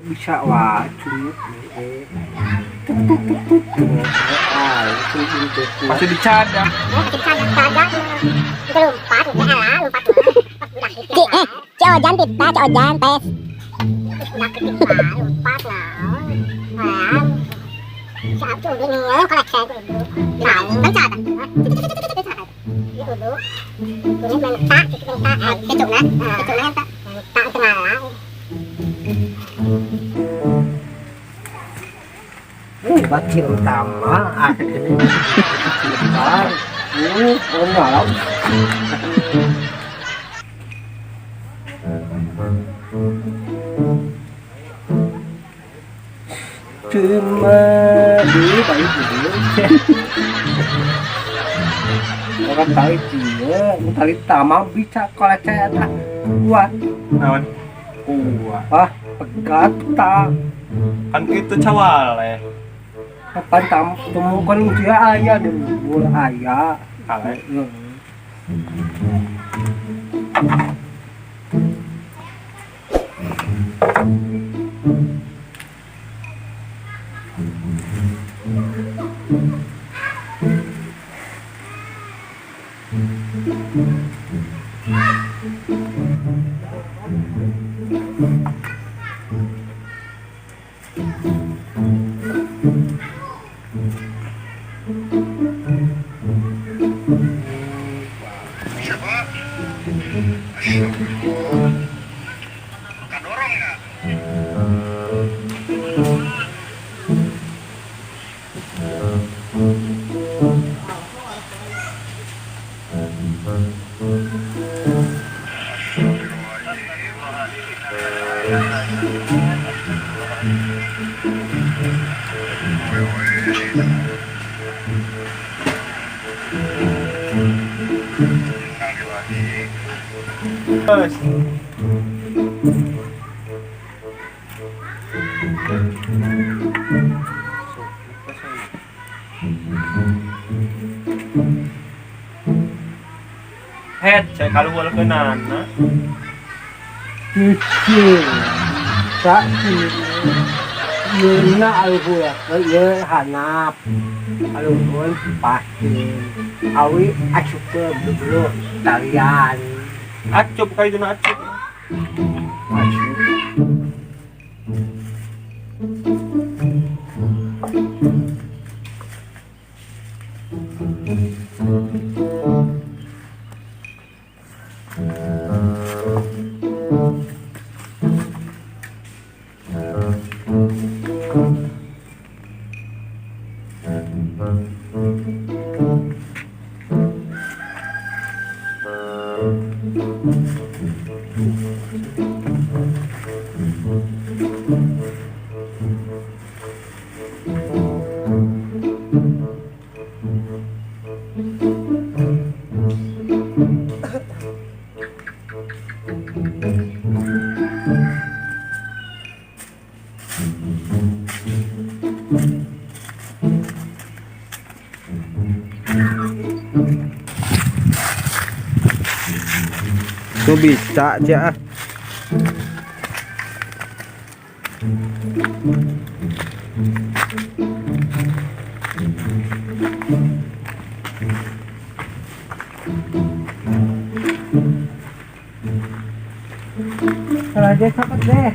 bisa wah cuyut Masih dicadang. Ojan pita, Ojan tes. Saat itu ini kolek saya dulu. Nah, kan catat. Itu dulu. Ini mentak, itu mentak. Kecuk nah, tak. Tak tengah lah. Bacil utama akhirnya malam cuma di bayi dulu orang tarik dia tarik tama bisa kolek saya tak kuat Naon? kuat pegat tak Kan itu cawal ya. kapan temukan dia ayah dulu ayah Kale. Bos. Head, saya kalau wala kenan, kecil sakit Yuna algula ye hanap algun pasti awi asup dulu talian Acup kayo doon acup. asup Itu bisa aja. Raja sakit deh.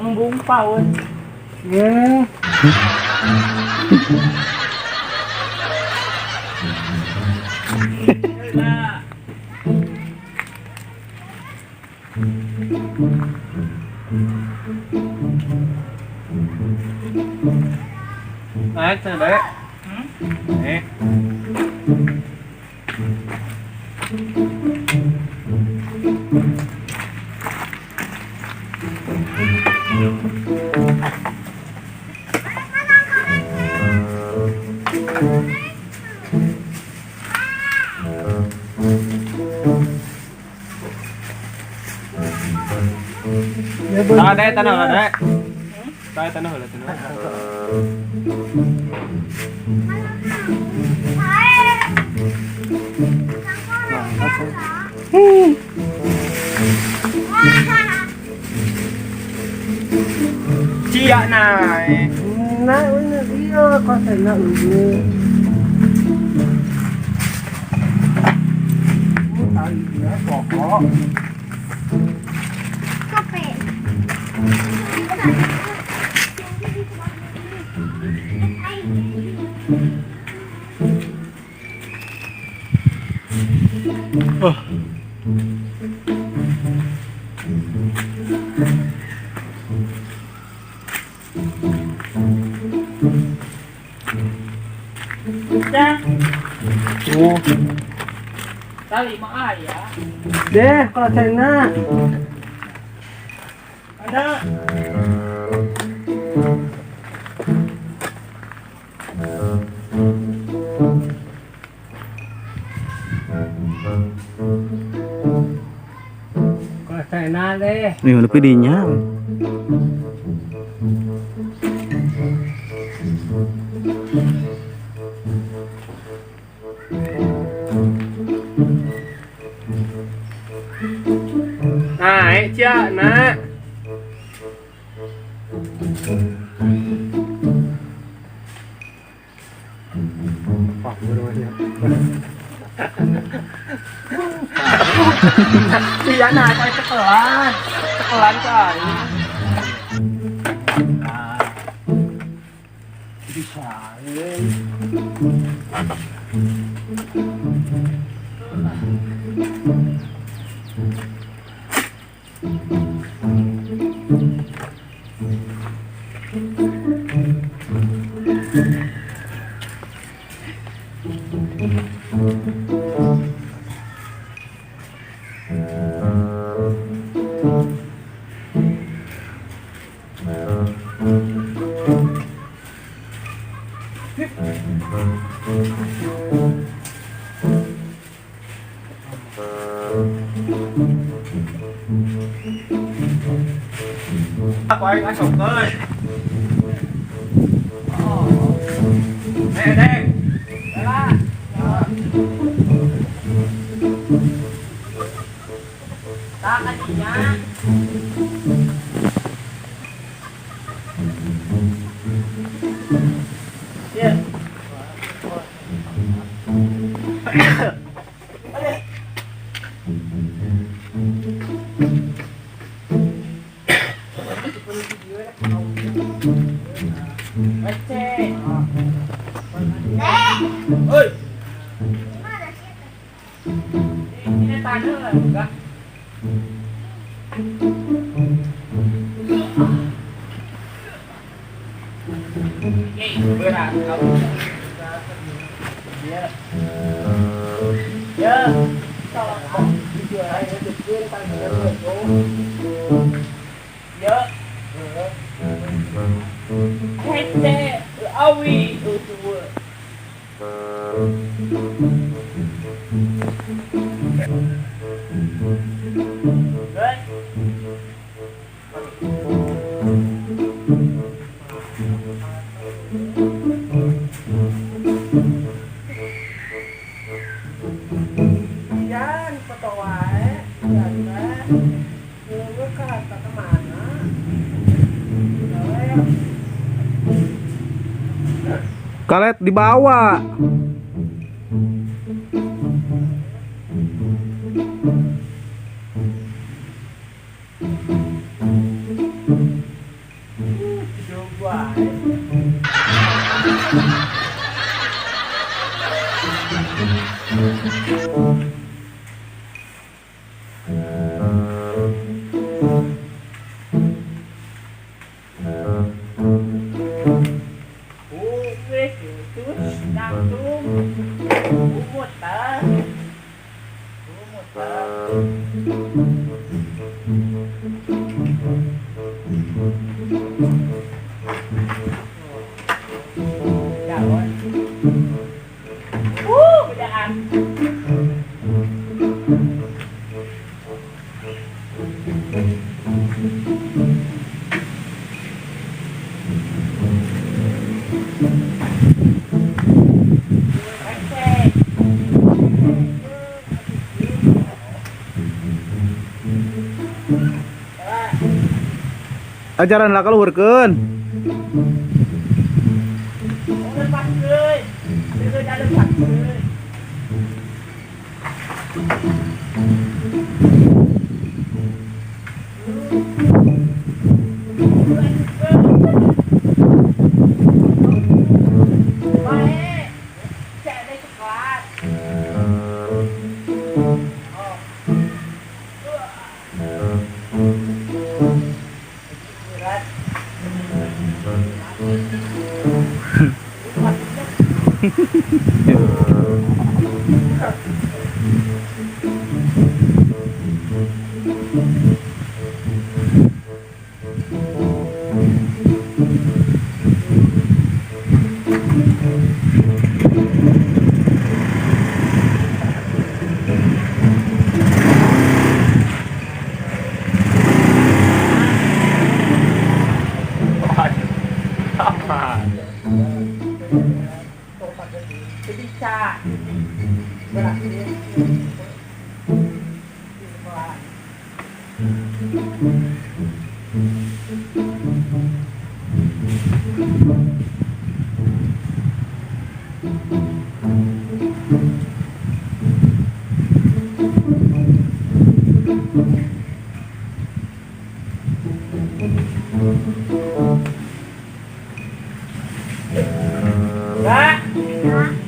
Embung paun. Yeah. Naik sana dek. Naik. Dek, tanah lah dek. Tanah lah tanah. Cia naik. Nah, ini dia kok saya ini. Tali dia pokok. Capek. Oh, Tali mah ayah. deh kalau China. Ada. Kalau China deh. Nih udah pidinya. Naik cia nak. Wah, bener-bener. Cia naik kali cekelan. Cekelan kali. Bisa. Aku aing asok euy. Dek. Tak kadinya. Ya. Oi. Ini tanah lah enggak. Berat kamu. Ya. Ya. Tolong video aja kecil tanya itu. Ya. Hete awi itu. Yan, foto wae. Yan, lu ke kata kemana? Kalet dibawa. Jangan. Bedaan. Ajaran lah keluarkan. Lepas ke. Dia dah lepas ke. Baik. Cek dia cepat. Apa? Bisa. Berarti. Enggak.